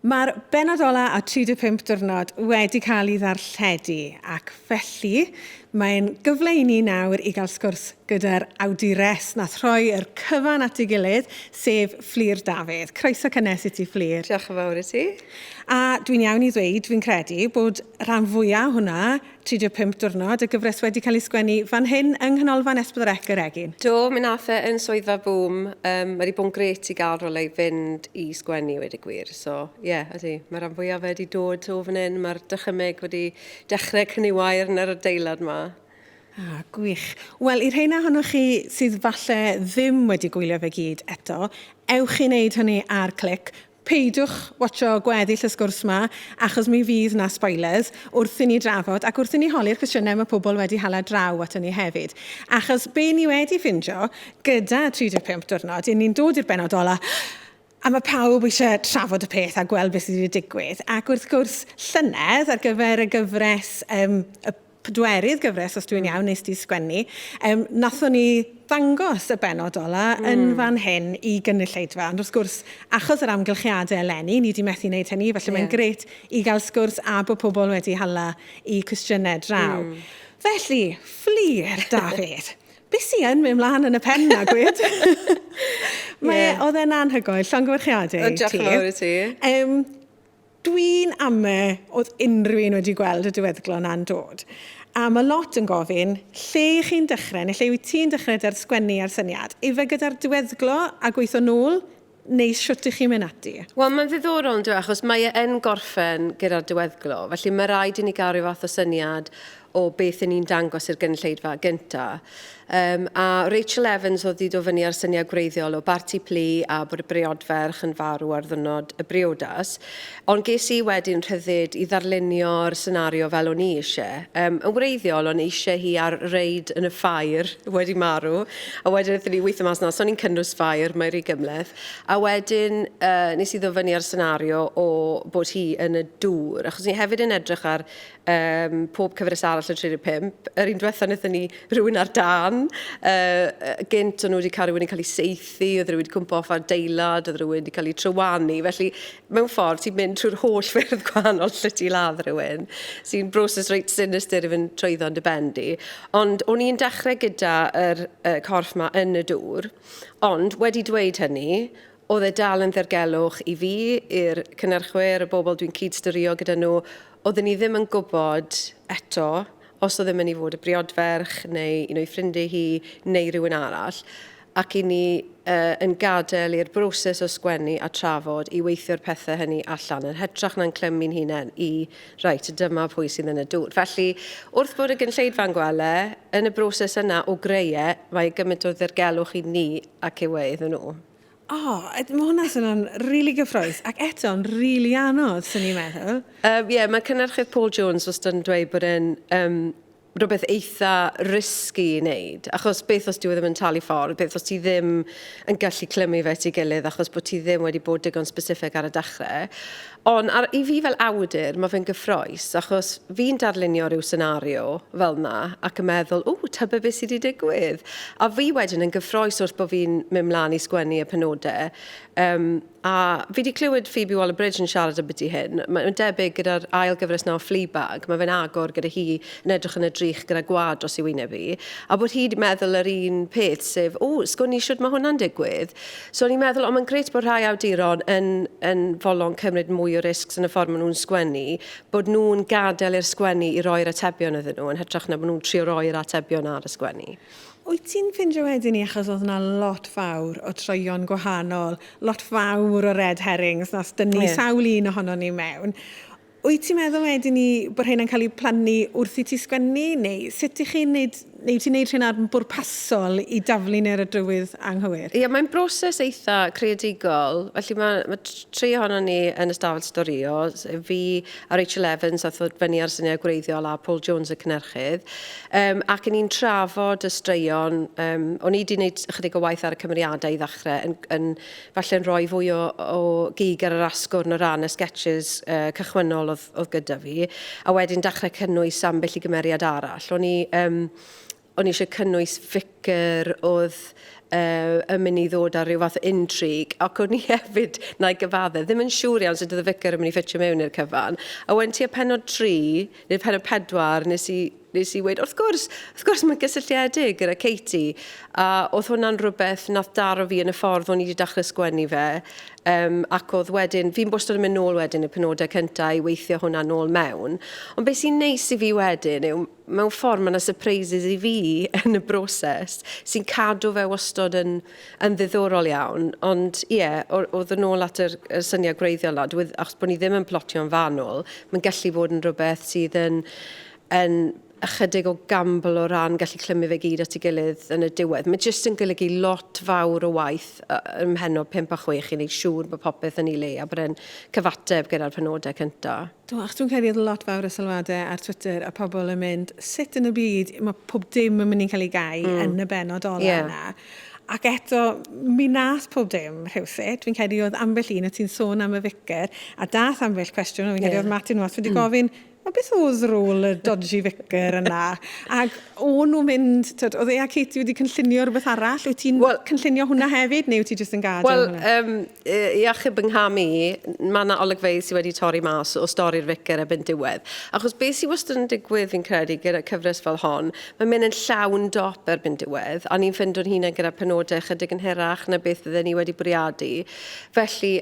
Mae'r benod ola a 35 diwrnod wedi cael ei ddarlledu ac felly mae'n gyfle i ni nawr i gael sgwrs gyda'r awdures nath rhoi'r cyfan at ei gilydd, sef Fflur Dafydd. Croeso cynnes i ti, Fflur. Diolch yn fawr i ti. A dwi'n iawn i ddweud, dwi'n credu, bod rhan fwyaf hwnna, 35 diwrnod, y gyfres wedi cael ei sgwennu fan hyn yng Canolfan Egin. Do, mi nath yn swyddfa bwm. Wedi bod yn gret i gael rolau i fynd i sgwennu wedi gwir. So, ydy, mae rhan fwyaf wedi dod o fan hyn. Mae'r dychymyg wedi dechrau cynniwair yn yr adeilad yma. Gwych. Wel, i'r rheina ohonoch chi sydd falle ddim wedi gwylio fe gyd eto, ewch i wneud hynny ar clic. Peidwch watcho gweddill y sgwrs yma, achos mi fydd na spoilers wrth i ni drafod ac wrth i ni holi'r cwestiynau mae pobl wedi hala draw at ni hefyd. Achos be ni wedi ffindio gyda 35 diwrnod, ni'n dod i'r benod ola, a mae pawb eisiau trafod y peth a gweld beth sydd wedi digwydd. Ac wrth gwrs llynedd ar gyfer y gyfres, y pedwerydd gyfres, os dwi'n iawn, nes di sgwennu, nathon ni ddangos y benod ola yn fan hyn i gynulleidfa. Ond wrth gwrs, achos yr amgylchiadau eleni, ni wedi methu wneud hynny, felly mae'n gret i gael sgwrs a bod pobl wedi hala i cwestiynau draw. Felly, Fflur Dafydd, beth sy'n mynd mlaen yn y pen na, gwyd? Oedd e'n anhygoel, llongyfarchiadau ti. Diolch yn fawr i ti. Dwi'n ame oedd unrhyw un wedi gweld y diweddglo na'n dod. A mae lot yn gofyn, lle chi'n dechrau, neu lle wyt ti'n dechrau da'r sgwennu a'r syniad? Ife gyda'r diweddglo a gweithio nôl, neu siwt i chi mynd ati? Wel, mae'n ddiddorol yn dweud, achos mae e'n gorffen gyda'r diweddglo. Felly mae rhaid i ni gael rhyw fath o syniad o beth ni'n dangos i'r gynulleidfa gyntaf. A Rachel Evans oedd wedi dod fyny ar syniad gwreiddiol o Parti Plu a bod y briodferch yn farw ar ddwrnod y briodas. Ond ges i wedyn rhyddid i ddarlunio'r senario fel o'n i eisiau. Yn wreiddiol, o'n eisiau hi ar reid yn y ffair wedi marw. A wedyn ydyn ni weithio mas na, so ni'n cynnwys ffair, mae'r ei gymleth. A wedyn nes i ddod fyny ar senario o bod hi yn y dŵr. Achos ni hefyd yn edrych ar pob cyfres arall yn 35. Yr un diwethaf wnaethon ni rhywun ar dan. Gynt o'n nhw wedi cael rhywun wedi cael ei seithi, oedd rhywun wedi cwmpo off ar deilad, oedd rhywun wedi cael ei trywanu. Felly, mewn ffordd, ti'n mynd trwy'r holl ffyrdd gwahanol lle ti ladd rhywun. Sy'n broses reit sinister i fynd trwyddo yn dy bendi. Ond o'n i'n dechrau gyda'r corff yma yn y dŵr. Ond wedi dweud hynny, oedd e dal yn ddirgelwch i fi, i'r cynnyrchwyr, y bobl dwi'n cydstyrio gyda nhw, oedden ni ddim yn gwybod eto os oedd ddim yn ei fod y briodferch neu un o'i ffrindiau hi neu rhywun arall. Ac i ni yn gadael i'r broses o sgwennu a trafod i weithio'r pethau hynny allan yn hytrach na'n clymu'n hunain i reit, dyma pwy sydd yn y dŵr. Felly, wrth bod y gynulleidfa'n gwele, yn y broses yna o greu, mae gymaint o ddirgelwch i ni ac i'w iddyn nhw. Mae hwnna sy'n rili gyffroes, ac eto'n rili anodd, sy'n ni'n meddwl. Mae cynnyrchydd Paul Jones wastad yn dweud bod e'n rhywbeth eitha risky i wneud, achos beth os ti ddim yn talu ffordd, beth os ti ddim yn gallu clymu fe ti gilydd, achos bod ti ddim wedi bod digon specific ar y dechrau. Ond i fi fel awdur, mae fe'n gyffroes, achos fi'n darlunio rhyw senario fel na, ac yn meddwl, tyba beth sydd wedi digwydd. A fi wedyn yn gyffroes wrth bod fi'n mynd mlaen i sgwennu y penodau. A fi wedi clywed Phoebe Waller-Bridge yn siarad am beth i hyn. Mae'n debyg gyda'r ail gyfres na o Fleabag, mae fe'n agor gyda hi yn edrych yn y drych gyda gwad dros ei wyneb hi, a bod hi wedi meddwl yr un peth, sef, sgwennu siwt mae hwnna'n digwydd. So o'n i'n meddwl, mae'n grêt bod rhai awduron yn folon cymryd mwy o risgs yn y ffordd maen nhw'n sgwennu, bod nhw'n gadael i'r sgwennu i roi'r atebion iddyn nhw, yn hytrach na bod nhw'n trio roi'r atebion ar y sgwennu. Wyt ti'n ffindio wedyn ni, achos oedd yna lot fawr o troion gwahanol, lot fawr o red herrings, nas dynnu sawl un ohono ni mewn. Wyt ti'n meddwl wedyn ni bod hyn yn cael ei plannu wrth i ti sgwennu, neu sut i chi'n neud, neu ti'n neud hyn ar bwrpasol i daflu neu'r drywydd anghywir? Mae'n broses eitha creadigol. Felly mae tri ohono ni yn ystafell storio. Fi a Rachel Evans a ddod fyny ar syniad gwreiddiol a Paul Jones y cynnyrchydd. Ac yn ni'n trafod y straeon. O'n i wedi gwneud ychydig o waith ar y cymeriadau i ddechrau, falle'n rhoi fwy o gig ar yr asgwrn o ran y sketches cychwynnol oedd gyda fi. A wedyn dechrau cynnwys ambell i gymeriad arall. O'n i eisiau cynnwys ficer oedd yn mynd i ddod ar ryw fath o intrig, ac o'n i hefyd na'i gyfadde, ddim yn siŵr iawn sut oedd y vicar yn mynd i ffitio mewn i'r cyfan. A wen ti a penod 3, neu penod 4, nes i weid, wrth gwrs mae'n gysylltiedig gyda Katie, a oedd hwnna'n rhywbeth nath daro fi yn y ffordd o'n i wedi dechrau sgwennu fe, ac oedd wedyn, fi'n bostod yn mynd nôl wedyn y penodau cyntaf i weithio hwnna nôl mewn, ond beth sy'n neis i fi wedyn yw, mewn ffordd mae yna surprises i fi yn y broses sy'n cadw fe wastod yn ddiddorol iawn, ond oedd yn ôl at yr syniad greiddiol na, achos bod ni ddim yn plotio'n fanwl, mae'n gallu bod yn rhywbeth sydd yn ychydig o gambl o ran gallu clymu fe gyd at ei gilydd yn y diwedd. Mae jyst yn golygu lot fawr o waith ym mhenod 5 a 6 i wneud siŵr bod popeth yn ei le a bod e'n cyfateb gyda'r penodau cyntaf. Dwi'n credu oedd lot fawr o sylwadau ar Twitter a pobl yn mynd, sut yn y byd mae pob dim yn mynd i'n cael ei gau yn y benod ola yna. Ac eto, mi nath pob dim rhywsut. Fi'n credu oedd ambell un o ti'n sôn am y vicar, a dath ambell cwestiwn, fi'n credu oedd Martin Watt wedi gofyn, beth oedd rôl y dodgy vicar yna? Ac o'n nhw'n mynd, oedd a Katie wedi cynllunio rhywbeth arall? Wyt ti'n cynllunio hwnna hefyd, neu wyt ti jyst yn gadael hwnna? I achub yng Ngham i, mae yna olygfeydd sydd wedi torri mas o stori'r vicar ebyn diwedd. Achos beth sydd wastad yn digwydd fi'n credu gyda cyfres fel hon, mae'n mynd yn llawn dop erbyn diwedd, a ni'n ffind o'n hunain gyda penodau chydig yn hirach na beth fydden ni wedi bwriadu. Felly,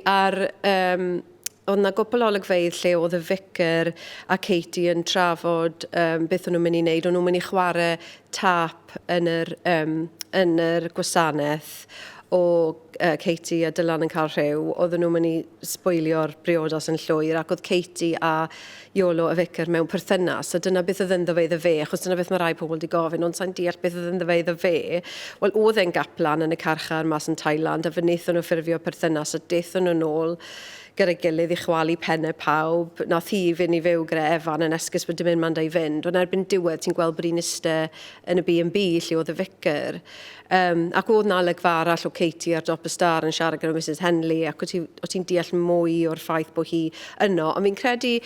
oedd yna gwbl olygfeydd lle oedd y vicar a Katie yn trafod beth o'n nhw'n mynd i wneud. O'n nhw'n mynd i chwarae tap yn yr gwasanaeth o Katie a Dylan yn cael rhyw. Oedden nhw'n mynd i sbwylio'r briodas yn llwyr, ac oedd Katie a Iolo y vicar mewn perthynas. A dyna beth oedd ynddo fe iddo fe, achos dyna beth mae rai pobl wedi gofyn, ond sa'n deall beth oedd ynddo fe iddo fe. Wel, oedd e'n gaplan yn y carchar mas yn Thailand, a fe wnaethon nhw ffurfio perthynas, a dethon nhw nôl gyda'i gilydd i chwalu pennau pawb. Nath hi fynd i fyw gyda Efan yn esgus bod dim un manda i fynd. Ond erbyn diwedd ti'n gweld bod hi'n iste yn y B&B lle oedd y vicar. Ac oedd na olygfa arall o Katie ar dop y star yn siarad gyda Mrs Henley, ac o ti'n deall mwy o'r ffaith bod hi yno. Ond fi'n credu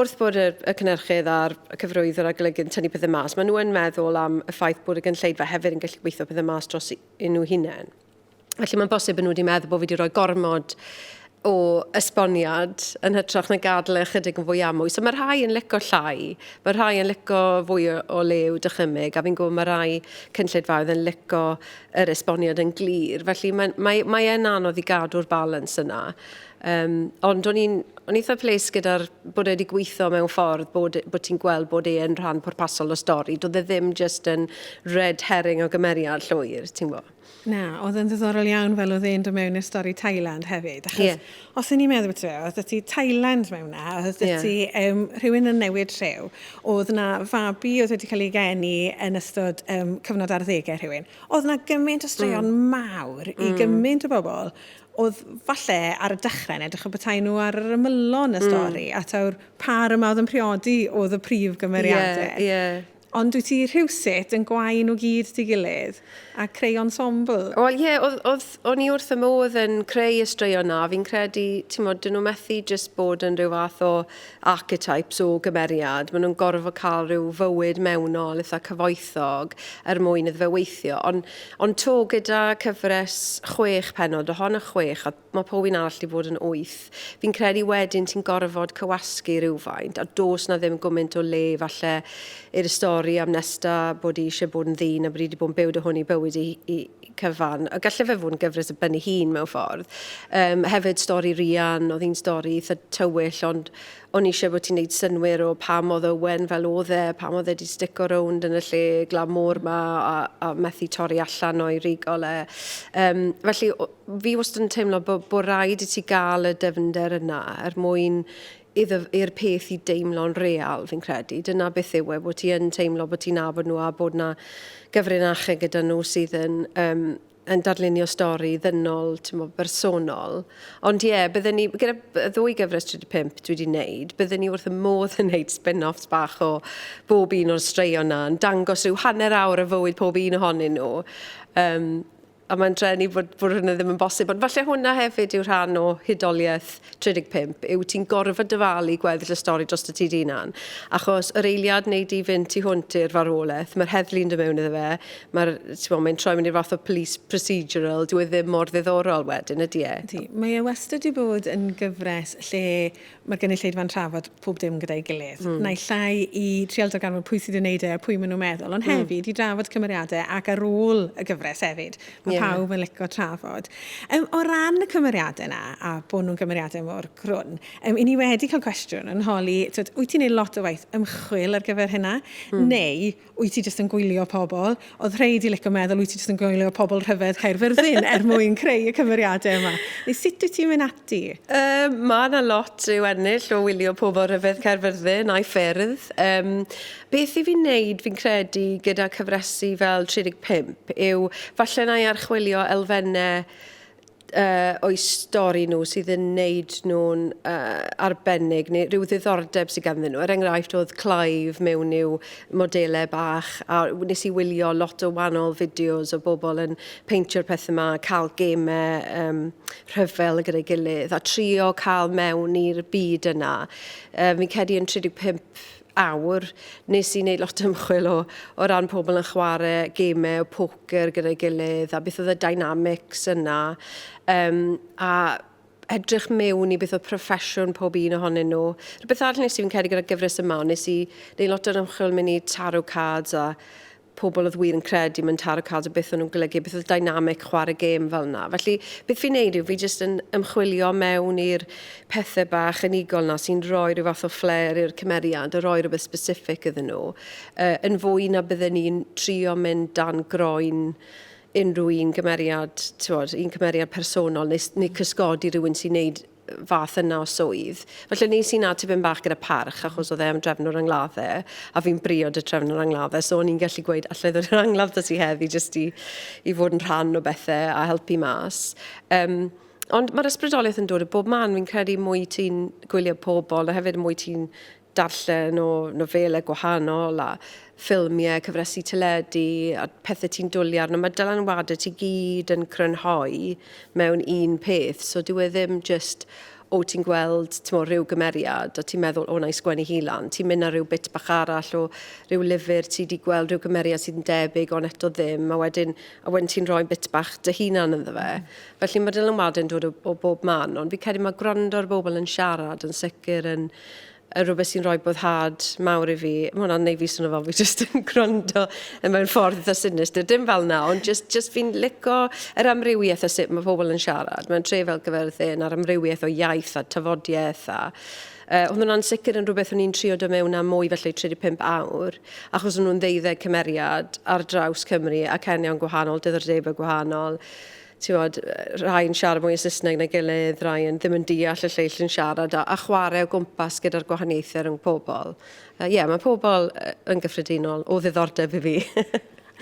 wrth bod y cynhyrchydd a'r cyfarwyddwr a golygy'n tynnu pethau mas, maen nhw yn meddwl am y ffaith bod y gynulleidfa hefyd yn gallu gweithio pethau mas dros nhw hunain. Felly mae'n bosib yn nhw wedi meddwl bod fi wedi rhoi gormod o esboniad yn hytrach na gadael ychydig yn fwy amwy. So mae rhai yn licio llai, mae rhai yn licio fwy o lew dychymyg, a fi'n gwybod mae rhai cynulleidfaoedd yn licio yr esboniad yn glir. Felly mae e'n anodd i gadw'r balans yna. Ond o'n eitha ples gyda'r bod e wedi gweithio mewn ffordd bod ti'n gweld bod e'n rhan pwrpasol o stori. Doedd e ddim just yn red herring o gymeriad llwyr, ti'n gwybod? Na, oedd yn ddiddorol iawn fel oedd e'n dod mewn i'r stori Thailand hefyd. Achos os ydyn ni'n meddwl beth oedd ti Thailand mewn na, oedd ti rhywun yn newid rhyw. Oedd yna fabi oedd wedi cael ei geni yn ystod cyfnod 10au rhywun. Oedd yna gymaint o straeon mawr i gymaint o bobl. Oedd falle ar y dechrau edrych o bethau nhw ar yr ymylon y stori, a tawr par yma oedd yn priodi oedd y prif gymeriadau. Ond wyt ti rhywsut yn gwau nhw gyd ti gilydd a creu ensemble? Wel, o'n i wrth y modd yn creu y straeon na. Fi'n credu, ti'n modd, dyn nhw methu jyst bod yn rhyw fath o archetypes o gymeriad. Maen nhw'n gorfod cael rhyw fywyd mewnol, eitha cyfoethog, mwyn iddo fe weithio. Ond to gyda cyfres 6 penod, ohon y 6, a mae pob un arall wedi bod yn 8. Fi'n credu wedyn ti'n gorfod cywasgu rhywfaint, a dos na ddim gymaint o le falle i'r stori am nesta bod i eisiau bod yn ddyn a bod i wedi bod yn byw dy hwn i bywyd i cyfan. A gallai fe fod yn gyfres y bynnu hun mewn ffordd. Hefyd stori rian, oedd hi'n stori eitha tywyll, ond o'n eisiau bod ti'n gwneud synwyr o pam oedd Owen fel oedd e, pam oedd e wedi stico rownd yn y lle glamwr ma a methu torri allan o'i rigol e. Felly, fi wastad yn teimlo bod rhaid i ti gael y dyfnder yna mwyn i'r peth i deimlo'n real, fi'n credu. Dyna beth yw e, bod ti yn teimlo bod ti'n nabod nhw a bod na gyfrinachau gyda nhw sydd yn darlunio stori ddynol, bersonol. Ond bydden ni, gyda y 2 gyfres 35 dwi wedi wneud, bydden ni wrth y modd yn wneud spin-offs bach o bob un o'r straeon na, yn dangos rhyw hanner awr y fywyd pob un ohonyn nhw. a mae'n drenu bod hwnna ddim yn bosib. Ond falle hwnna hefyd yw rhan o hudoliaeth 35, yw ti'n gorfod dyfalu gweddill y stori dros y ti dinan. Achos yr eiliad wneud i fynd tu hwnt i'r farwolaeth, mae'r heddlu'n dod mewn iddo fe, mae'n troi mewn i'r fath o police procedural, dyw e ddim mor ddiddorol wedyn, ydy e? Mae e wastad wedi bod yn gyfres lle mae'r gynulleidfa'n trafod pob dim gyda'i gilydd. Neu llai i trial darganfod pwy sydd yn neud e a pwy maen nhw'n meddwl, ond hefyd i drafod cymeriadau ac ar ôl y gyfres hefyd. Mae pawb yn licio trafod. O ran y cymeriadau yna, a bod nhw'n cymeriadau mor grwn, i ni wedi cael cwestiwn yn holi, wyt ti'n neud lot o waith ymchwil ar gyfer hynna, neu wyt ti jyst yn gwylio pobl, oedd rhai di licio meddwl wyt ti jyst yn gwylio pobl rhyfedd Caerfyrddin mwyn creu y cymeriadau yma. Neu sut wyt ti'n mynd ati? Mae yna lot i'w ennill o wylio pobl rhyfedd Caerfyrddin a'i ffyrdd. Beth i fi'n neud, fi'n credu, gyda cyfresu fel 35, yw falle na i archwilio elfennau o'i stori nhw sydd yn neud nhw'n arbennig neu rhyw ddiddordeb sydd ganddyn nhw. Enghraifft oedd Clive mewn i'w modelau bach a nes i wylio lot o wahanol fideos o bobl yn peintio'r pethau yma, cael gemau rhyfel gyda'i gilydd a trio cael mewn i'r byd yna. Fi'n credu yn 35 awr, nes i wneud lot o ymchwil o ran pobl yn chwarae gemau o poker gyda'i gilydd a beth oedd y dynamics yna. A edrych mewn i beth oedd proffesiwn pob un ohonyn nhw. Rhywbeth arall nes i fi'n credu gyda gyfres yma, nes i wneud lot o ymchwil mewn i tarot cards a pobl oedd wir yn credu mewn tarot cards a beth o'n nhw'n golygu, beth oedd dynamic chwarae gêm fel yna. Felly, beth fi'n neud yw, fi jyst yn ymchwilio mewn i'r pethau bach unigol na sy'n rhoi rhyw fath o flair i'r cymeriad, a rhoi rhywbeth specific iddyn nhw, yn fwy na bydden ni'n trio mynd dan groen unrhyw un cymeriad, un cymeriad personol, neu cysgodi rhywun sy'n neud fath yna o swydd. Felly nes i na tipyn bach gyda parch, achos oedd e'n drefnwr angladdau, a fi'n briod y trefnwr angladdau, so o'n i'n gallu gweud, allai ddod yr angladd dda si heddi, jyst i fod yn rhan o bethau a helpu mas. Ond mae'r ysbrydoliaeth yn dod o bob man, fi'n credu mwy ti'n gwylio pobl, a hefyd mwy ti'n darllen o nofelau gwahanol a ffilmiau, cyfresu teledu a pethau ti'n dwlu arno. Mae dylanwadau ti gyd yn crynhoi mewn un peth, so dyw e ddim just ti'n gweld rhyw gymeriad a ti'n meddwl, na i sgwennu hilan. Ti'n mynd ar rhyw bit bach arall o rhyw lyfr, ti wedi gweld rhyw gymeriad sydd yn debyg ond eto ddim, a wedyn ti'n rhoi bit bach dy hunan ynddo fe. Felly mae dylanwadau yn dod o bob man, ond fi'n credu mae gwrando'r bobl yn siarad yn sicr yn rhywbeth sy'n rhoi boddhad mawr i fi. Mae hwnna'n neud fi sôn o fel fi jyst yn gwrando mewn ffordd eitha sinister. Dim fel na, ond jyst fi'n lico yr amrywiaeth o sut mae pobl yn siarad. Mae'n tre fel Cyfarwyddwr a'r amrywiaeth o iaith a tafodiaeth a oedd hwnna'n sicr yn rhywbeth o'n i'n trio do mewn am mwy felly 35 awr, achos o'n nhw'n ddeuddeg cymeriad ar draws Cymru a cenion gwahanol, diddordebau gwahanol. Rai yn siarad mwy o Saesneg neu gilydd, rai yn ddim yn deall y lleill yn siarad a chwarae o gwmpas gyda'r gwahaniaethau rhwng pobl. Mae pobl yn gyffredinol o ddiddordeb i fi.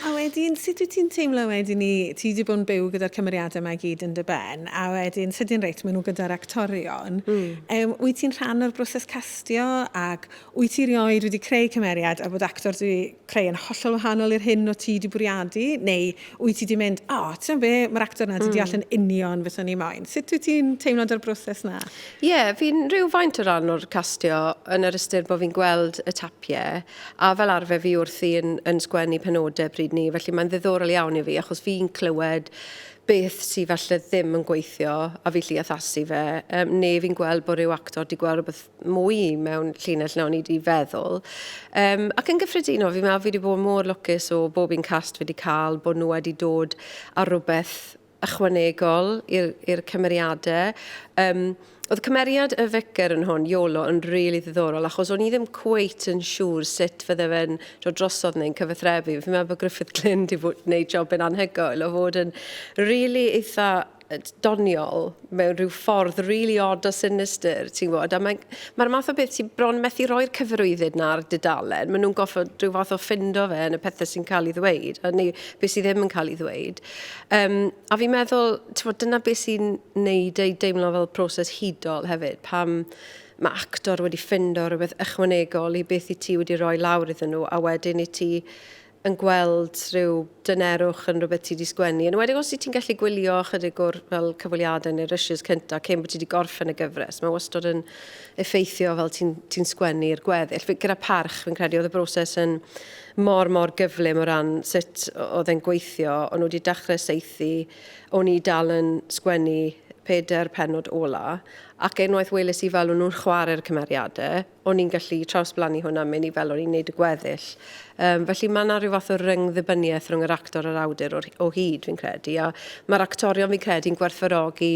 A wedyn, sut wyt ti'n teimlo wedyn ti wedi bod yn byw gyda'r cymeriadau yma gyd yn dy ben, a wedyn, sydyn reit, maen nhw gyda'r actorion. Wyt ti'n rhan o'r broses castio, ac wyt ti rioed wedi creu cymeriad, a bod actor wedi creu yn hollol wahanol i'r hyn o ti wedi bwriadu, neu wyt ti wedi mynd, ti'n be, mae'r actor yna wedi deall yn union beth o'n i moyn. Sut wyt ti'n teimlo o'r broses yna? Fi'n rhywfaint o ran o'r castio yn yr ystyr bod fi'n gweld y tapiau, a fel arfer fi wrthi yn sgwennu penodau bryd ni, felly mae'n ddiddorol iawn i fi, achos fi'n clywed beth sydd falle ddim yn gweithio a fi lli addasu fe, neu fi'n gweld bod rhyw actor wedi gweld rhywbeth mwy mewn llinell nawn ni wedi feddwl. Ac yn gyffredinol, fi'n meddwl fi wedi bod mor lwcus o bob un cast fi wedi cael, bod nhw wedi dod ar rhywbeth ychwanegol i'r cymeriadau. Oedd cymeriad y ficer yn hwn, Iolo, yn rili ddiddorol, achos o'n i ddim cweit yn siŵr sut fydde fe'n dod drosodd neu'n cyfathrebu. Fi'n meddwl bod Griffith Glyn wedi wneud job yn anhygoel o fod yn rili eitha doniol mewn rhyw ffordd rili odd o sinister, ti'n gwybod. A mae'r math o beth sy'n bron methu roi'r cyfarwyddyd na'r dudalen. Maen nhw'n goffod rhyw fath o ffindo fe yn y pethau sy'n cael ei ddweud, neu beth sydd ddim yn cael ei ddweud. A fi'n meddwl, dyna beth sy'n neud ei deimlo fel proses hudol hefyd, pam mae actor wedi ffindo rhywbeth ychwanegol i beth i ti wedi rhoi lawr iddyn nhw, a wedyn i ti yn gweld rhyw dynerwch yn rhywbeth ti wedi sgwennu. Yn wedi os ti'n gallu gwylio chydig o'r fel cyfweliadau neu'r rushes cyntaf cyn bod ti wedi gorffen y gyfres. Mae wastad yn effeithio fel ti'n sgwennu'r gweddill. Gyda parch, fi'n credu, oedd y broses yn mor gyflym o ran sut oedd e'n gweithio. O'n nhw wedi dechrau seithi, o'n i dal yn sgwennu 4 pennod ola, ac unwaith weles i fel o'n nhw'n chwarae'r cymeriadau, o'n i'n gallu trawsblannu hwnna mewn i fel o'n i'n neud y gweddill. Felly mae yna rhyw fath o ryngddibyniaeth rhwng yr actor a'r awdur o hyd, fi'n credu. A mae'r actorion, fi'n credu, yn gwerthfawrogi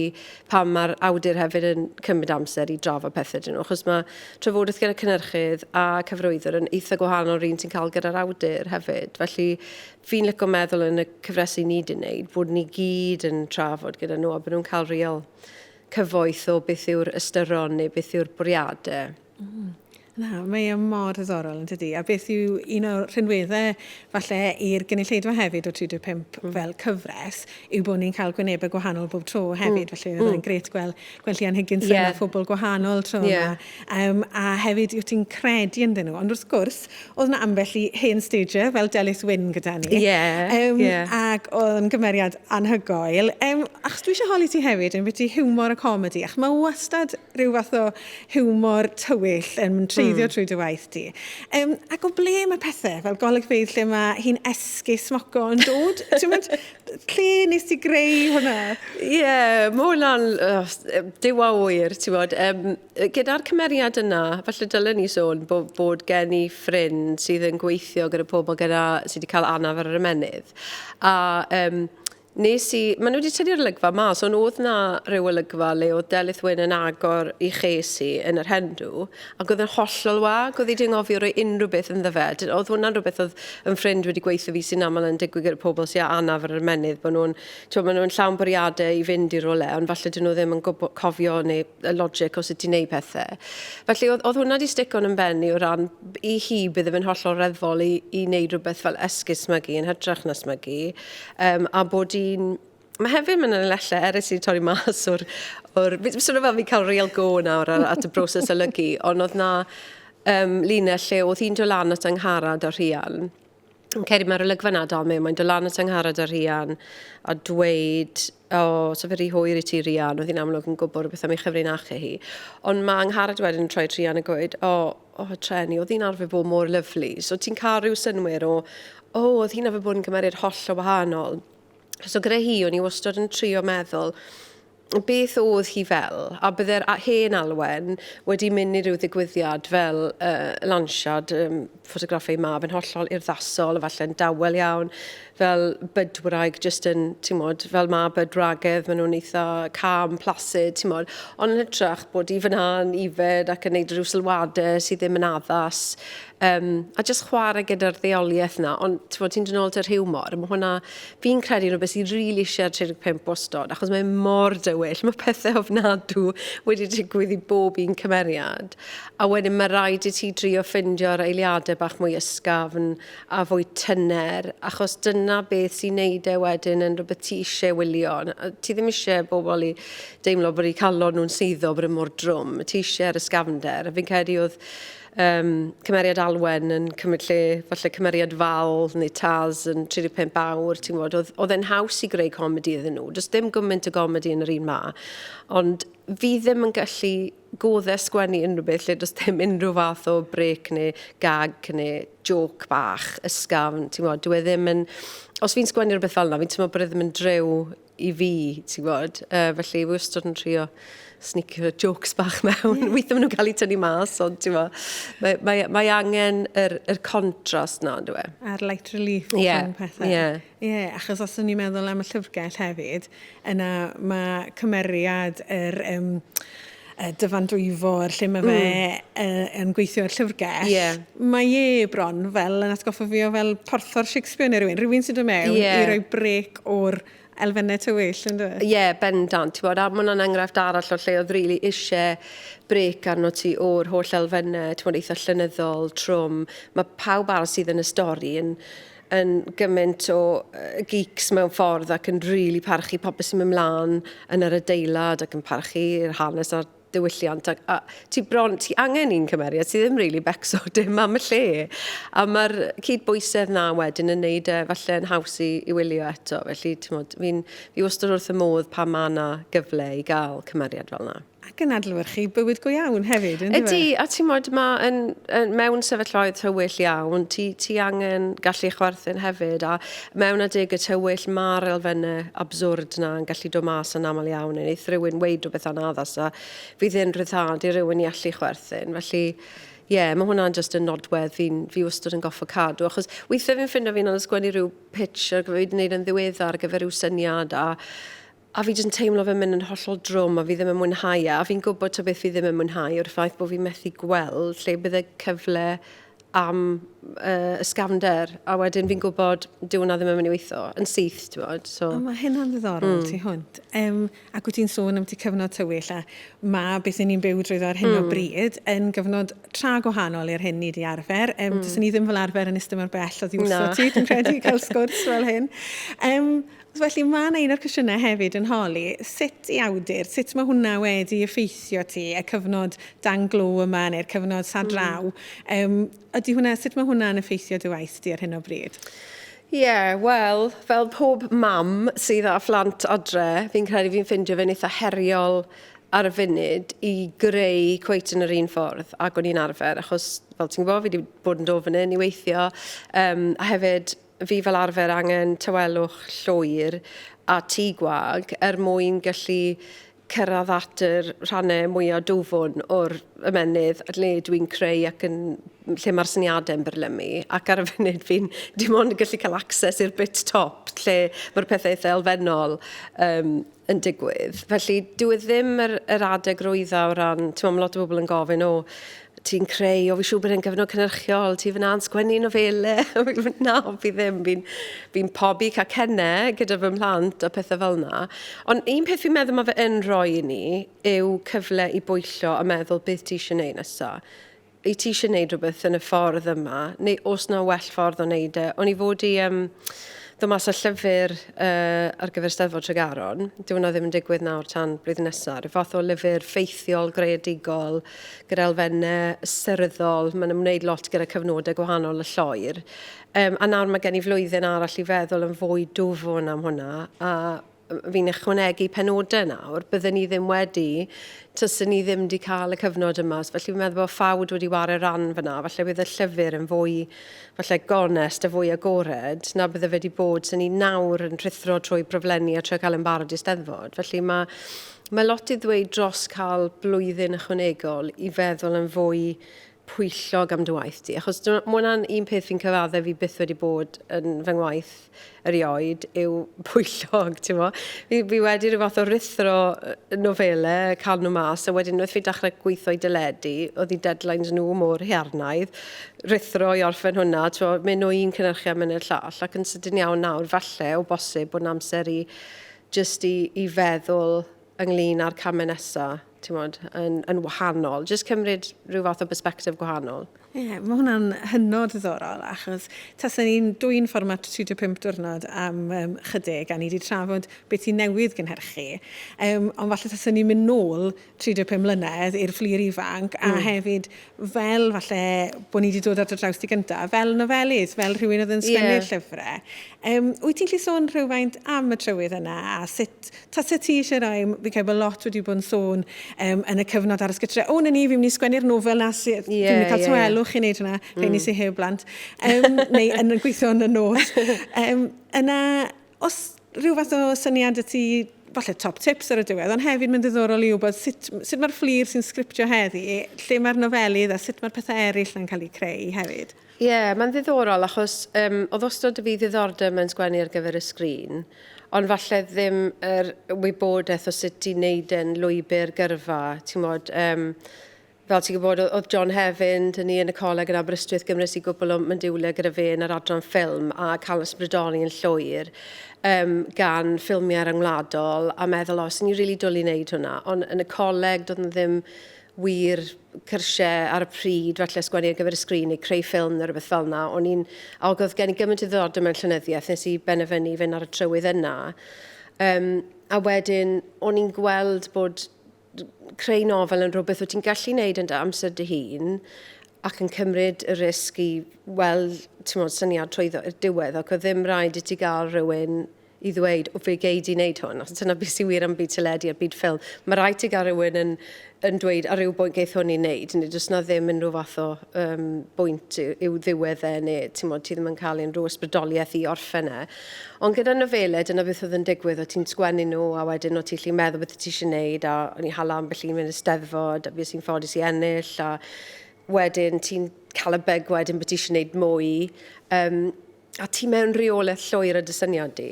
pan mae'r awdur hefyd yn cymryd amser i drafod pethau dyn nhw. Achos mae trafodaeth gyda cynnyrchydd a cyfarwyddwr yn eitha gwahanol o'r un ti'n cael gyda'r awdur hefyd. Felly fi'n licio meddwl yn y cyfresu ni wedi wneud bod ni gyd yn trafod gyda nhw a bod nhw'n cael real cyfoeth o beth yw'r ystyron neu beth yw'r bwriadau. Na, mae mor ddiddorol yn tydi. A beth yw un o'r rhinweddau falle i'r gynulleidfa hefyd o 35 fel cyfres yw bod ni'n cael gwynebau gwahanol bob tro hefyd. Felly oedd e'n gret gweld Llian Higgins yn phobl gwahanol tro yma. A hefyd yw ti'n credu ynddyn nhw. Ond wrth gwrs, oedd yna ambell i hen stager fel Delys Wyn gyda ni. Ac oedd yn gymeriad anhygoel. Achos dwi eisiau holi ti hefyd yn beth i hiwmor y comedi. Ach mae wastad rhyw fath o hiwmor tywyll yn treiddio trwy dy waith ti. Ac o ble mae pethau fel golygfeydd lle mae hi'n esgus smoco yn dod? Lle nes ti greu hwnna? Mae hwnna'n diwa wyr, ti'n bod. Gyda'r cymeriad yna, falle dylen ni sôn bod gen i ffrind sydd yn gweithio gyda pobl sydd wedi cael anaf ar yr ymennydd. A maen nhw wedi tynnu'r olygfa mas, ond oedd na ryw olygfa le oedd Delys Wyn yn agor i Chesi yn yr hendw, ac oedd yn hollol wag, oedd hi'n ngofio roi unrhyw beth yn ddyfed. Oedd hwnna'n rhywbeth oedd yn ffrind wedi gweithio fi sy'n aml yn digwydd gyda pobl sy'n anaf ar yr ymennydd, bod nhw'n llawn bwriadau i fynd i'r role, ond falle dyn nhw ddim yn cofio neu y logic o sut i wneud pethau. Felly oedd hwnna wedi stico'n yn benni o ran i hi bydd yn hollol reddfol i wneud rhywbeth fel esgus smygu, yn hytrach na smygu, a bod mae hefyd yn lelle eres i torri mas o'r sort of fel fi cael real go nawr at y broses olygu, ond oedd na linell lle oedd hi'n dod lan at angharad o'r rhian. Yn ceri mae'r olygfa na dal mewn, mae'n dod lan at angharad o'r rhian a dweud, so fe rhi hwyr i ti rhian, oedd hi'n amlwg yn gwybod beth am ei chyfrinachu hi. Ond mae angharad wedyn yn troi rhian a gweud, treni, oedd hi'n arfer bod mor lyflu. So ti'n cael rhyw synwyr oedd hi'n arfer bod yn gymeriad holl o wahanol. So gyda hi, o'n i wastad yn trio meddwl beth oedd hi fel, a byddai'r hen Alwen wedi mynd i ryw ddigwyddiad fel lansiad ffotograffau mab yn hollol urddasol, efallai'n dawel iawn, fel bydwraig, just yn, fel mab bydwragedd, maen nhw'n eitha calm, placid, ond yn hytrach bod i fyna'n ifed ac yn neud rhyw sylwadau sydd ddim yn addas, a just chwarae gyda'r ddeoliaeth yna, ond ti'n dod nôl dy'r hiwmor, mae hwnna, fi'n credu nhw beth sy'n rili eisiau 35 bostod, achos mae'n mor dywyll, mae pethau ofnadw wedi digwydd i bob un cymeriad, a wedyn mae rhaid i ti drio ffindio'r eiliadau bach mwy ysgafn a fwy tyner, achos dyna beth sy'n neud e wedyn yn rhywbeth ti eisiau wylio. Ti ddim eisiau bobl i deimlo bod eu calon nhw'n seiddo bod yn mor drwm, ti eisiau'r ysgafnder, a fi'n credu oedd cymeriad Alwen yn cymryd lle, falle cymeriad Fal neu Taz yn 35 awr, oedd e'n haws i greu comedi iddyn nhw. Does dim gymaint o comedi yn yr un ma, ond fi ddim yn gallu goddau sgwennu unrhyw beth lle does dim unrhyw fath o brec neu gag neu joc bach, ysgafn, dwi ddim yn... Os fi'n sgwennu rhywbeth fel yna, fi'n teimlo bod e ddim yn drew i fi, felly fi wastad yn trio snicio jokes bach mewn. Weithio maen nhw'n cael eu tynnu mas, ond mae angen yr contrast na, dwi. A'r light relief o pethau. Achos os o'n i'n meddwl am y llyfrgell hefyd, yna mae cymeriad Dyfan Dwyfor, lle mae fe yn gweithio ar llyfrgell. Mae bron fel yn atgoffa fi o fel porthor Shakespeare neu rhywun sydd yn mewn i roi brec o'r elfennau tywyll, yn dweud? Bendant. A mae hwnna'n enghraifft arall o lle oedd rili eisiau brec arno ti o'r holl elfennau, eitha llynyddol, trwm. Mae pawb arall sydd yn y stori yn gymaint o geeks mewn ffordd ac yn rili parchu popeth sy'n mynd mlaen yn yr adeilad ac yn parchu'r hanes a'r diwylliant. A ti angen un cymeriad, ti ddim rili becso dim am y lle. A mae'r cydbwysedd na wedyn yn neud falle'n haws i wylio eto. Felly, fi wastad wrth y modd pa mae yna gyfle i gael cymeriad fel yna. Ac yn adlewyrchu bywyd go iawn hefyd, ynddo fe? Ydy, a ti'n modd, mewn sefyllfaoedd tywyll iawn, ti angen gallu chwerthin hefyd, a mewn adeg y tywyll mae'r elfennau absurd na yn gallu dod mas yn aml iawn, neu rhywun weid rhywbeth anaddas, a fydd yn rhyddhad i rhywun i allu chwerthin. Felly, mae hwnna'n just yn nodwedd fi wastad yn goffo cadw, achos weithiau fi'n ffindo fi'n sgwennu rhyw pitch ar gyfer wneud yn ddiweddar ar gyfer rhyw syniad, a fi jyst yn teimlo fe'n mynd yn hollol drwm a fi ddim yn mwynhau a fi'n gwybod ta beth fi ddim yn mwynhau o'r ffaith bod fi'n methu gweld lle bydde cyfle am ysgafnder a wedyn fi'n gwybod dyw hwnna ddim yn mynd i weithio yn syth, ti'n bod. So. Mae hynna'n ddiddorol ti hwnt. Ac wyt ti'n sôn am ti cyfnod tywyll a mae beth ni'n byw drwyddo ar hyn o bryd yn gyfnod tra gwahanol i'r hyn ni di arfer. Dysyn ni ddim fel arfer yn ystod mor bell o ddiwrso ti, dwi'n credu cael sgwrs fel hyn. Felly mae yna un o'r cwestiynau hefyd yn holi, sut i awdur, sut mae hwnna wedi effeithio ti, y cyfnod dan glo yma neu'r cyfnod sa draw, sut mae hwnna'n effeithio dy waith ti ar hyn o bryd? Wel, fel pob mam sydd â phlant adre, fi'n credu fi'n ffindio fe'n eitha heriol ar y funud i greu cweit yn yr un ffordd ac o'n i'n arfer, achos fel ti'n gwybod, fi wedi bod yn dod fan hyn i weithio, a hefyd fi fel arfer angen tywelwch llwyr a tŷ gwag mwyn gallu cyrraedd at yr rhannau mwyaf dwfwn o'r ymennydd lle dwi'n creu ac lle mae'r syniadau yn byrlymu. Ac ar y funud fi'n dim ond yn gallu cael access i'r bit top lle mae'r pethau eitha elfennol yn digwydd. Felly, dwi ddim yr adeg rwydda o ran, mae lot o bobl yn gofyn, ti'n creu, fi siŵr bod e'n gyfnod cynhyrchiol, ti fyna'n sgwennu nofelau. Na, fi ddim. Fi'n pobi cacennau gyda fy mhlant a pethau fel yna. Ond un peth fi'n meddwl mae fe yn rhoi i ni yw cyfle i bwyllo a meddwl beth ti eisiau gwneud nesaf. I ti eisiau gwneud rhywbeth yn y ffordd yma, neu os na well ffordd o wneud e. O'n i fod i ddod mas o llyfr ar gyfer Steddfod Tregaron. Diwrnod ddim yn digwydd nawr tan blwyddyn nesaf. Rhyw fath o lyfr ffeithiol, greadigol, gyda elfennau seryddol. Mae'n ymwneud lot gyda cyfnodau gwahanol y lloer. A nawr mae gen i flwyddyn arall i feddwl yn fwy dwfwn am hwnna. A fi'n ychwanegu penodau nawr, bydden ni ddim wedi, tysyn ni ddim wedi cael y cyfnod yma. Felly fi'n meddwl bod ffawd wedi wario ran fyna. Felly bydd y llyfr yn fwy gonest a fwy agored na bydde wedi bod sy'n ni nawr yn rhithro trwy broflenni a trwy cael yn barod i Steddfod. Felly mae lot i ddweud dros cael blwyddyn ychwanegol i feddwl yn fwy pwyllog am dy waith ti. Achos mae hwnna'n un peth fi'n cyfaddau fi byth wedi bod yn fy ngwaith erioed yw pwyllog, ti'n mo. Fi wedi rhyw fath o rithro nofelau, cael nhw mas, a wedyn wrth fi dechrau gweithio i deledu, oedd i deadlines nhw mor hiarnaidd, rithro i orffen hwnna, mynd o un cynhyrchiad mynd i'r llall, ac yn sydyn iawn nawr, falle o bosib bod yn amser i feddwl ynglyn â'r camau nesaf, yn wahanol. Jyst cymryd rhyw fath o perspektif gwahanol. Mae hwnna'n hynod ddiddorol, achos tasyn ni'n dwy'n fformat 35 diwrnod am chydig, a ni wedi trafod beth i newydd gynhyrchu. Ond falle tasyn ni'n mynd nôl 35 mlynedd i'r fflur ifanc, a hefyd fel falle bod ni wedi dod ar y draws di gyntaf, fel nofelydd, fel rhywun oedd yn sgwennu'r llyfrau. Wyt ti'n gallu sôn rhywfaint am y trywydd yna, a tasau ti eisiau rhoi, fi cael bod lot wedi bod yn sôn yn y cyfnod ar ysgytre, na ni, fi'n mynd i sgwennu'r nofel na sydd, fi'n mynd i cael twelwch i wneud hwnna, rhaid ni sy'n heb blant, neu yn gweithio yn y nos. Yna, os rhyw fath o syniad y ti, falle top tips ar y diwedd, ond hefyd mae'n ddiddorol i wybod sut mae'r fflur sy'n sgriptio heddi, lle mae'r nofelydd a sut mae'r pethau eraill yn cael eu creu hefyd. Mae'n ddiddorol achos oedd ostod y fi ddiddordeb mewn sgwennu ar gyfer y sgrin, ond falle ddim yr wybodaeth o sut i wneud yn lwybr gyrfa. Ti'n modd, fel ti'n gwybod, oedd John Hefyn, ni yn y coleg yn Aberystwyth Gymrys i gwbl o myndiwlau gyda fe yn yr adran ffilm a cael ysbrydoli yn llwyr gan ffilmiau ryngwladol a meddwl, os ni'n rili dwlu wneud hwnna. Ond yn y coleg, doedd yn ddim wir cyrsiau ar y pryd, falle sgwennu ar gyfer y sgrin neu creu ffilm neu rhywbeth fel yna. Oedd gen i gymaint o ddordod mewn llenyddiaeth nes i benefynu fynd ar y trywydd yna. A wedyn, o'n i'n gweld bod creu nofel yn rhywbeth wyt ti'n gallu wneud yn dy amser dy hun ac yn cymryd y risg i weld syniad trwy diwedd ac o ddim rhaid i ti gael rhywun i ddweud, o fe gei di wneud hwn, achos dyna beth sy'n wir am byd teledu a byd ffilm. Mae rhaid ti gael rhywun yn dweud ar ryw bwynt geith hwn i wneud, neu jyst na ddim yn rhyw fath o bwynt i'w ddiweddau, neu ti ddim yn cael unrhyw ysbrydoliaeth i orffen e. Ond gyda nofelau, dyna beth oedd yn digwydd, o ti'n sgwennu nhw, a wedyn o ti'n lli meddwl beth ti eisiau wneud, a o'n i hala ambell i mynd y steddfod, a beth sy'n ffodus i ennill, a wedyn ti'n cael y beg wedyn beth ti eisiau wneud mwy, a ti mewn reolaeth llwyr y dysyniad di.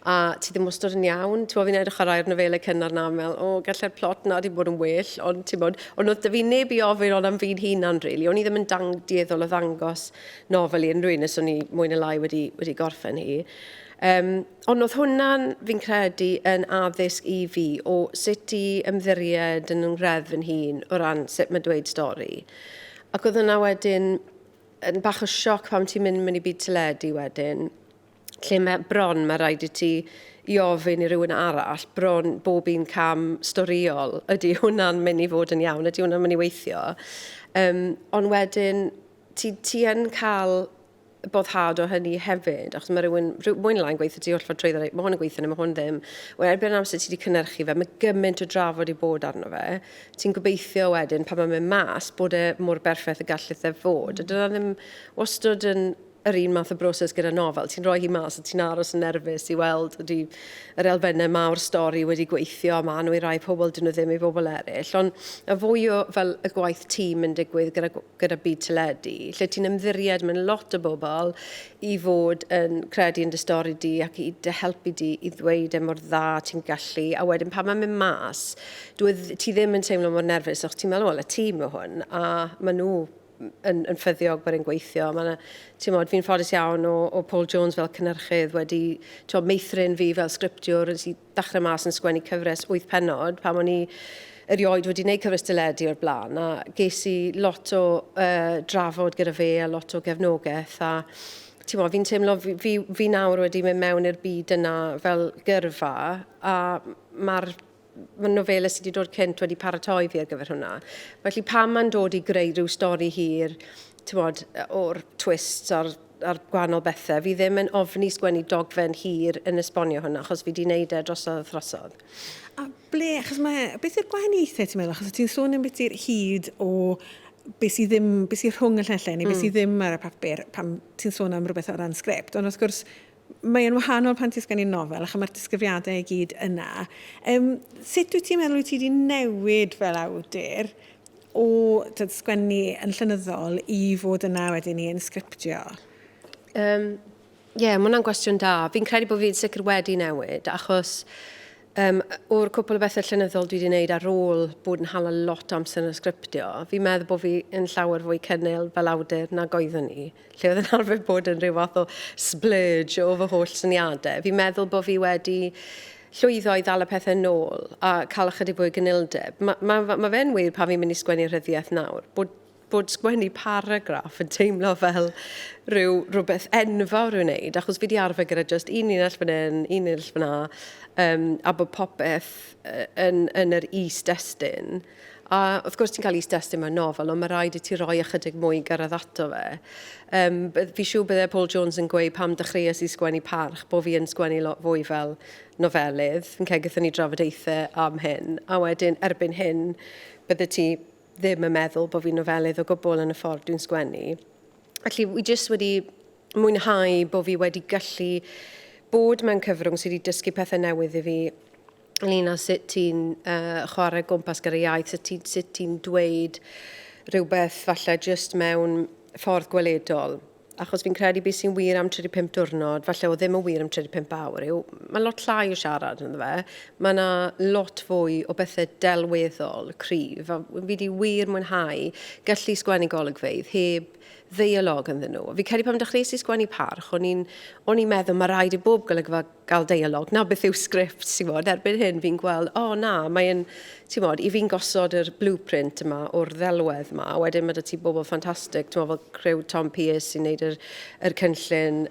A ti ddim wastad yn iawn. Fi'n edrych ar rai'r nofelau cynnar na, meddwl, gallai'r plot na di bod yn well, ond oedd da fi neb i ofyn ond am fi'n hunan, really. O'n i ddim yn dieddol o ddangos nofel i unrhyw un, nes o'n i mwy neu lai wedi gorffen hi. Ond oedd hwnna'n, fi'n credu, yn addysg i fi o sut i ymddiried yn ngreddf yn hun o ran sut mae dweud stori. Ac oedd hwnna wedyn yn bach o sioc pam ti'n mynd i byd teledu wedyn, lle bron mae rhaid i ti i ofyn i rywun arall, bron bob un cam storiol, ydy hwnna'n mynd i fod yn iawn, ydy hwnna'n mynd i weithio. Ond wedyn, ti yn cael boddhad o hynny hefyd, achos mae rhywun mwy neu lai'n gweithio ti wrth fod trwy ddweud, mae hwn yn gweithio neu mae hwn ddim. Wel, erbyn amser ti wedi cynhyrchu fe, mae gymaint o drafod i bod arno fe. Ti'n gobeithio wedyn, pan mae'n mynd mas, bod e mor berffaith y gallith e fod. Dyna ddim wastad yn yr un math o broses gyda nofel. Ti'n rhoi hi mas a ti'n aros yn nerfus i weld ydy yr elfennau mawr stori wedi gweithio a maen nhw i rai pobl dyn nhw ddim i bobl eraill. Ond y fwy o fel y gwaith tîm yn digwydd gyda byd teledu, lle ti'n ymddiried mewn lot o bobl i fod yn credu yn dy stori di ac i dy helpu di i ddweud mor dda ti'n gallu. A wedyn pan mae'n mynd mas, ti ddim yn teimlo mor nerfus, achos ti'n meddwl, wel, y tîm o hwn, a maen nhw yn ffyddiog bod e'n gweithio. Fi'n ffodus iawn o Paul Jones fel cynhyrchydd wedi meithrin fi fel sgriptiwr yn sy'n dechrau mas yn sgwennu cyfres 8 pennod pam o'n i erioed wedi gwneud cyfres deledu o'r blaen a ges i lot o drafod gyda fe a lot o gefnogaeth a fi'n teimlo fi nawr wedi mynd mewn i'r byd yna fel gyrfa a mae'r nofelau sydd wedi dod cynt wedi paratoi fi ar gyfer hwnna. Felly pam mae'n dod i greu rhyw stori hir, o'r twists a'r gwahanol bethau, fi ddim yn ofni sgwennu dogfen hir yn esbonio hwnna, achos fi wedi gwneud e drosodd throsodd. A achos beth yw'r gwahaniaethau ti'n meddwl? Achos ti'n sôn yn beth yw'r hyd o beth sydd rhwng y llenlle, neu beth sydd ddim ar y papur, pam ti'n sôn am rhywbeth o ran sgript. Ond wrth gwrs, mae'n wahanol pan ti'n sgwennu nofel, ac mae'r disgrifiadau i gyd yna. Sut wyt ti'n meddwl wyt ti wedi newid fel awdur o sgwennu yn llenyddol i fod yna wedyn ni yn sgriptio? Mae hwnna'n gwestiwn da. Fi'n credu bod fi'n sicr wedi newid, achos o'r cwpl o bethau llenyddol dwi wedi gwneud ar ôl bod yn hala lot amser yn y sgriptio, fi'n meddwl bod fi yn llawer fwy cynnil fel awdur na goeddwn ni, lle oedd yn arfer bod yn rhyw fath o splurge o fy holl syniadau. Fi'n meddwl bod fi wedi llwyddo i ddal y pethau nôl a cael ychydig fwy gynildeb. Mae fe'n wir pan fi'n mynd i sgwennu rhyddiaeth nawr, bod sgwennu paragraff yn teimlo fel rhywbeth enfawr i'w wneud, achos fi wedi arfer gyda just un linell fan hyn, un linell fan na, a bod popeth yn yr is-destun. A wrth gwrs ti'n cael is-destun mewn nofel, ond mae rhaid i ti roi ychydig mwy gyrraedd ato fe. Fi siŵr byddai Paul Jones yn gweud pam dechreuais i sgwennu parch, bod fi yn sgwennu lot fwy fel nofelydd. Fi'n cael gyda ni drafodaethau am hyn, a wedyn erbyn hyn byddai ti ddim yn meddwl bod fi'n nofelydd o gwbl yn y ffordd dwi'n sgwennu. Felly, wi jyst wedi mwynhau bod fi wedi gallu bod mewn cyfrwng sydd wedi dysgu pethau newydd i fi ynglyn â sut ti'n chwarae gwmpas gyda iaith, sut ti'n dweud rhywbeth falle jyst mewn ffordd gweledol. Achos fi'n credu beth sy'n wir am 35 diwrnod, falle o ddim yn wir am 35 awr, mae lot llai o siarad ynddo fe. Mae yna lot fwy o bethau delweddol, cryf. A fi wedi wir mwynhau gallu sgwennu golygfeydd heb ddeialog ynddyn nhw. Fi credu pan dechreuais i sgwennu parch, o'n i'n meddwl mae rhaid i bob golygfa gael deialog. Na beth yw sgript, erbyn hyn fi'n gweld, mae'n, i fi'n gosod yr blueprint yma o'r ddelwedd yma, a wedyn mae ti bobl ffantastig, fel criw Tom Pierce sy'n gwneud yr cynllun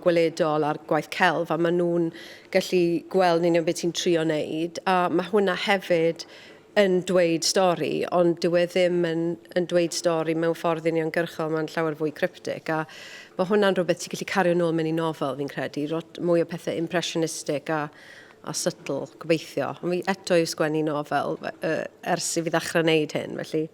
gweledol a'r gwaith celf, a maen nhw'n gallu gweld ni'n beth ti'n trio wneud, a mae hwnna hefyd yn dweud stori, ond dyw e ddim yn dweud stori mewn ffordd uniongyrchol, mae'n llawer fwy cryptic. A mae hwnna'n rhywbeth ti'n gallu cario nôl mewn i nofel, fi'n credu. Mwy o pethau impressionistic a subtle, gobeithio. Ond fi eto i'w sgwennu nofel ers i fi ddechrau wneud hyn, felly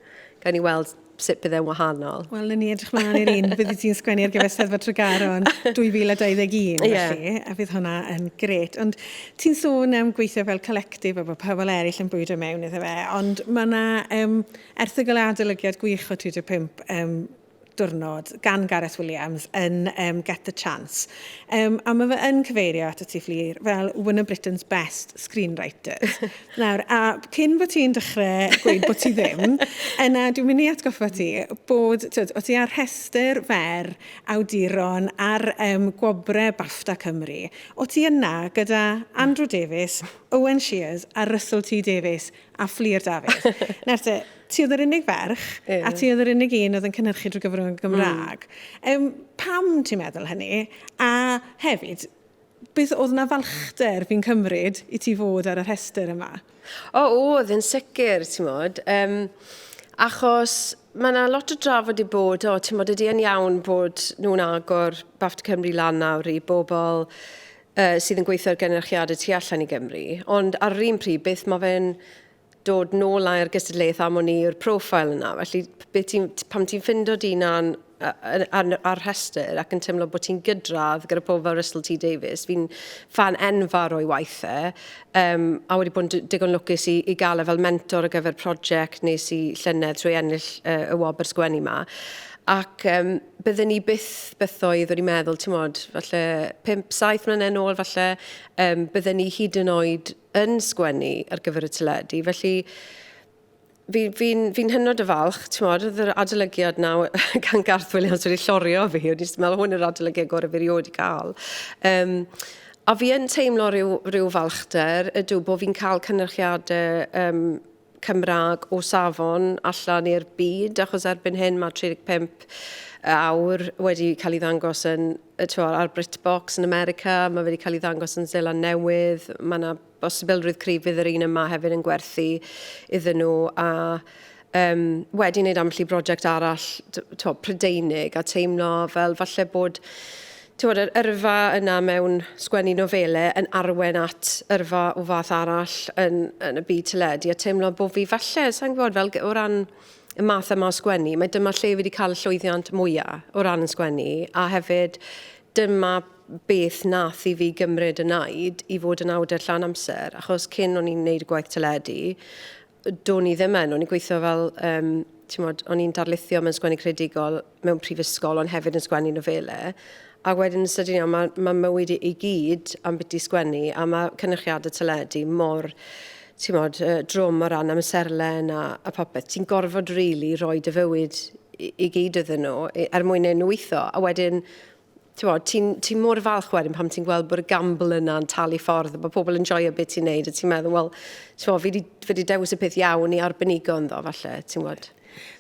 gan i weld sut bydd e'n wahanol. Wel, ni edrych mlaen i'r un bydd ti'n sgwennu ar gyfer Steddfod Tregaron 2021, felly, a fydd hwnna yn gret. Ond ti'n sôn am gweithio fel collectif efo pobl eraill yn bwydo mewn iddo fe, ond mae yna erthygl adolygiad gwych o 35 Diwrnod gan Carys Williams yn Get the Chance. A mae fe yn cyfeirio at y Fflur fel one of Britain's best screenwriters. Nawr, a cyn bod ti'n dechrau gweud bod ti ddim, yna dwi'n mynd i atgoffa ti bod, o ti ar rhestr fer awduron ar gwobre BAFTA Cymru. O ti yna gyda Andrew Davies, Owen Shears a Russell T Davies a Fflur Dafydd. Nawr te, ti oedd yr unig ferch, a ti oedd yr unig un oedd yn cynhyrchu drwy gyfrwng y Gymraeg. Pam ti'n meddwl hynny? A hefyd, beth oedd yna falchder fi'n cymryd i ti fod ar y rhestr yma? Oedd yn sicr, ti'n modd. Achos mae yna lot o drafod i bod, ti'n modd, ydy yn iawn bod nhw'n agor BAFTA Cymru lan nawr i bobl sydd yn gweithio ar gynhyrchiadau tu allan i Gymru. Ond ar yr un pryd, beth mae fe'n dod nôl a'r gystadlaeth am o'n i'r profil yna. Felly, pam ti'n ffindo di'n ar rhestr ac yn teimlo bod ti'n gydradd gyda pobl fel Russell T Davies, fi'n fan enfawr o'i waithau, a wedi bod yn digon lwcus i gael fel mentor ar gyfer prosiect nes i llynedd trwy ennill y wobr sgwennu yma. Ac byddwn ni byth oedd wedi meddwl, ti'n modd, falle 5-7 mlynedd nôl, falle byddwn ni hyd yn oed yn sgwennu ar gyfer y teledu. Felly, fi'n hynod y falch, ti'n modd, oedd yr adolygiad nawr gan Garth Williams wedi llorio fi, o'n i'n meddwl hwn yw'r adolygiad gorau fi erioed i gael. A fi yn teimlo rhyw falchder, ydw bod fi'n cael cynhyrchiadau Cymraeg o safon allan i'r byd, achos erbyn hyn mae 35 awr wedi cael ei ddangos ar BritBox yn America, mae wedi cael ei ddangos yn Zeland Newydd, mae yna bosibilrwydd cryf fydd yr un yma hefyd yn gwerthu iddyn nhw, a wedi wneud ambell i brosiect arall Prydeinig, a teimlo fel falle bod yr yrfa yna mewn sgwennu nofelau yn arwen at yrfa o fath arall yn y byd teledu, a teimlo bod fi falle, sa'n gwybod, fel o ran y math yma o sgwennu, mae dyma lle wedi cael y llwyddiant mwyaf o ran y sgwennu, a hefyd dyma beth nath i fi gymryd yn naid i fod yn awdur llawn amser, achos cyn o'n i'n gwneud y gwaith teledu, do'n i ddim o'n i'n gweithio fel, o'n i'n darlithio mewn sgwennu creadigol mewn prifysgol, ond hefyd yn sgwennu nofelau. A wedyn yn sydyn iawn, mae mywyd i gyd am beth i sgwennu, a mae cynhyrchiadau teledu mor, drwm o ran amserlen a popeth. Ti'n gorfod rili rhoi dy fywyd i gyd iddyn nhw mwyn nhw weithio. A wedyn, ti'n mor falch wedyn pam ti'n gweld bod y gamble yna'n talu ffordd, a bod pobl yn joio beth ti'n neud, a ti'n meddwl, wel, fi wedi dewis y peth iawn i arbenigo ynddo, falle, ti'n gwybod.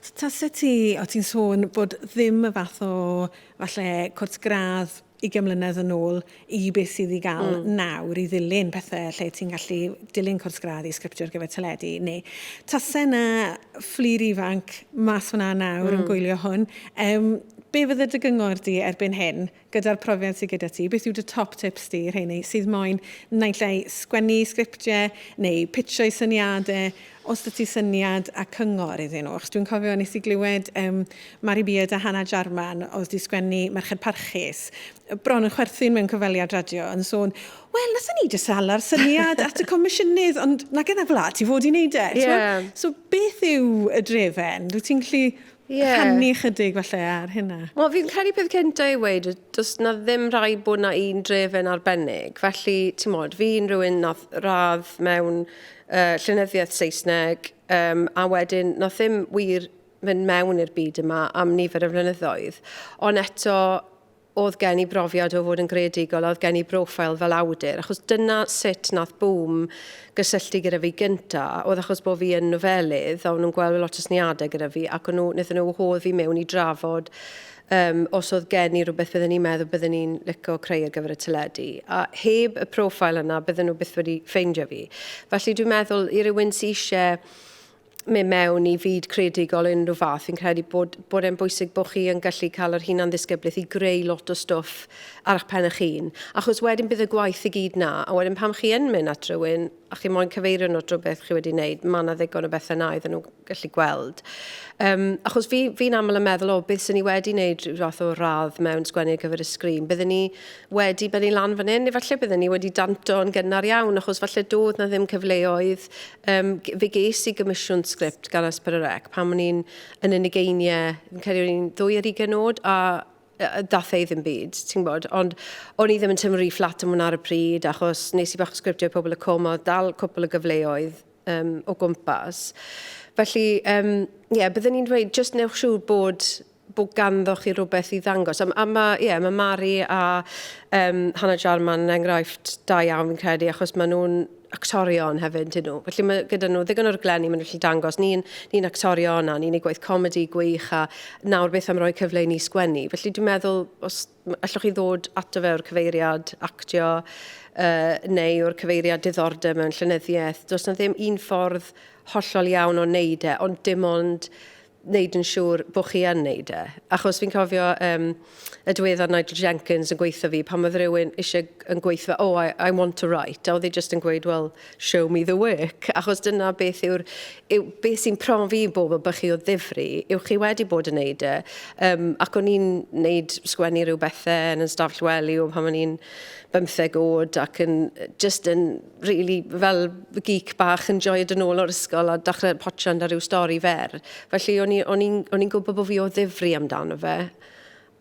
So, tasau ti, o ti'n sôn bod ddim y fath o, falle, cwrs gradd 20 mlynedd yn ôl i beth sydd i gael nawr i ddilyn pethau lle ti'n gallu dilyn cwrs gradd i sgriptio ar gyfer teledu, neu tasau yna Fflur ifanc mas hwnna nawr yn gwylio hwn. Be fydde dy gyngor di erbyn hyn gyda'r profiad sydd gyda ti? Beth yw dy top tips di rheini sydd moyn naill ai sgwennu sgriptiau neu pitsio'i syniadau? Os dy ti syniad a cyngor iddyn nhw? Achos dwi'n cofio nes i glywed Mari Beard a Hannah Jarman oedd di sgwennu Merched Parchus. Bron yn chwerthin mewn cyfaliad radio yn sôn, wel, nes ni jyst ar syniad at y comisiynydd, ond na gyda fla, ti fod i wneud e. Yeah. So beth yw y drefen? Dwi'n ti'n gallu rhannu chydig falle ar hynna? Wel, fi'n credu peth cyntaf i weid, does na ddim rhaid bod na un drefen arbennig. Felly, ti'n modd, fi'n rhywun nath radd mewn llenyddiaeth Saesneg, a wedyn, nath ddim wir fynd mewn i'r byd yma am nifer y flynyddoedd. Ond eto, oedd gen i brofiad o fod yn greadigol, oedd gen i profil fel awdur, achos dyna sut nath boom gysylltu gyda fi gynta, oedd achos bod fi yn nofelydd, o'n nhw'n gweld lot o syniadau gyda fi, ac wnaethon nhw hodd fi mewn i drafod os oedd gen i rhywbeth byddwn ni'n meddwl byddwn ni'n licio creu ar gyfer y teledu. A heb y profil yna, byddwn nhw byth wedi ffeindio fi. Felly dwi'n meddwl, i rywun sy'n eisiau mynd mewn i fyd creadigol unrhyw fath, fi'n credu bod e'n bwysig bod chi yn gallu cael yr hunan ddisgyblaeth i greu lot o stwff ar eich pen eich hun. Achos wedyn bydd y gwaith i gyd na, a wedyn pam chi yn mynd at rywun, a chi moyn cyfeirio nhw drwy beth chi wedi wneud, mae yna ddigon o bethau na iddyn nhw gallu gweld. Achos fi'n aml yn meddwl, beth sy'n ni wedi wneud rhyw fath o radd mewn sgwennu ar gyfer y sgrin, byddwn ni wedi bennu lan fan hyn, neu falle byddwn ni wedi danto yn gynnar iawn, achos falle doedd na ddim cyfleoedd. Fe ges i gymisiwn sgript gan ysbrydeg, pan o'n i'n yn ugeiniau, fi'n cael ni'n 2 ar 20 oed, a dath ei ddim byd, ti'n bod, ond o'n i ddim yn tymru fflat am hwnna ar y pryd, achos nes i bach o sgriptio pobl y coma, dal cwpl o gyfleoedd o gwmpas. Felly, byddwn ni'n dweud, just newch siŵr bod ganddo chi rhywbeth i ddangos. A mae Mari a Hannah Jarman yn enghraifft da iawn fi'n credu, achos maen nhw'n actorion hefyd, dyn nhw. Felly mae gyda nhw ddigon o'r glenni maen nhw'n gallu dangos. Ni'n actorion a ni'n ei gweith comedi gwych a nawr beth am roi cyfle i ni sgwennu. Felly dwi'n meddwl, os allwch chi ddod ato fe o'r cyfeiriad actio neu o'r cyfeiriad diddordeb mewn llenyddiaeth, does na ddim un ffordd hollol iawn o wneud e, ond dim ond wneud yn siŵr bod chi yn wneud e. Achos fi'n cofio y diweddar Nigel Jenkins yn gweithio fi, pan oedd rhywun eisiau yn gweithio, I want to write. A oedd hi just yn gweud, well, show me the work. Achos dyna beth beth sy'n profi i bobl bych chi o ddifri, yw chi wedi bod yn wneud e. Ac o'n i'n wneud sgwennu rhyw bethau yn ystafell wely o pan o'n i'n 15 oed ac yn really fel geek bach yn joio dyn ôl o'r ysgol a dechrau potsian ar ryw stori fer. Felly o'n i'n gwybod bod fi o ddifri amdano fe.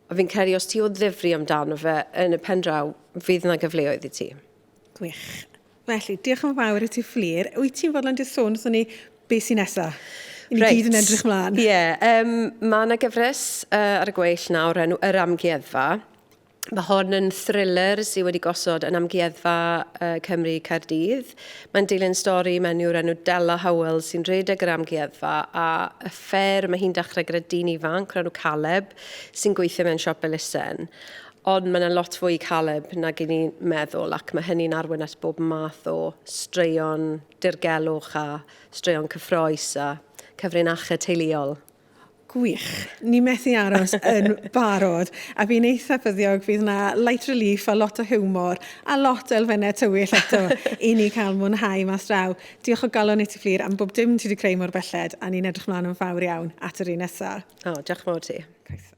A fi'n credu os ti o ddifri amdano fe yn y pen draw, fydd yna gyfleoedd i ti. Gwych. Felly, diolch yn fawr i ti Fflur. Wyt ti'n fodlon dy sôn wrthon ni beth sy'n nesaf? I ni gyd yn edrych mlaen. Mae yna gyfres ar y gweill nawr enw Yr Amgueddfa. Mae hon yn thriller sydd wedi gosod yn Amgueddfa Cymru Caerdydd. Mae'n dilyn stori menyw enw Della Howell sy'n rhedeg yr Amgueddfa a y ffer mae hi'n dechrau gyda dyn ifanc enw Caleb sy'n gweithio mewn siop elusen. Ond mae yna lot fwy Caleb nag i ni'n meddwl ac mae hynny'n arwain at bob math o straeon dirgelwch a straeon cyffroes a cyfrinachau teuluol. Gwych. Ni methu aros yn barod a fi'n eitha ffyddiog fydd yna light relief a lot o hiwmor a lot o elfennau tywyll eto i ni cael mwynhau mas draw. Diolch o galon i ti Fflur am bob dim ti wedi creu mor belled a ni'n edrych mlaen yn fawr iawn at yr un nesaf. Diolch yn fawr ti. Croeso.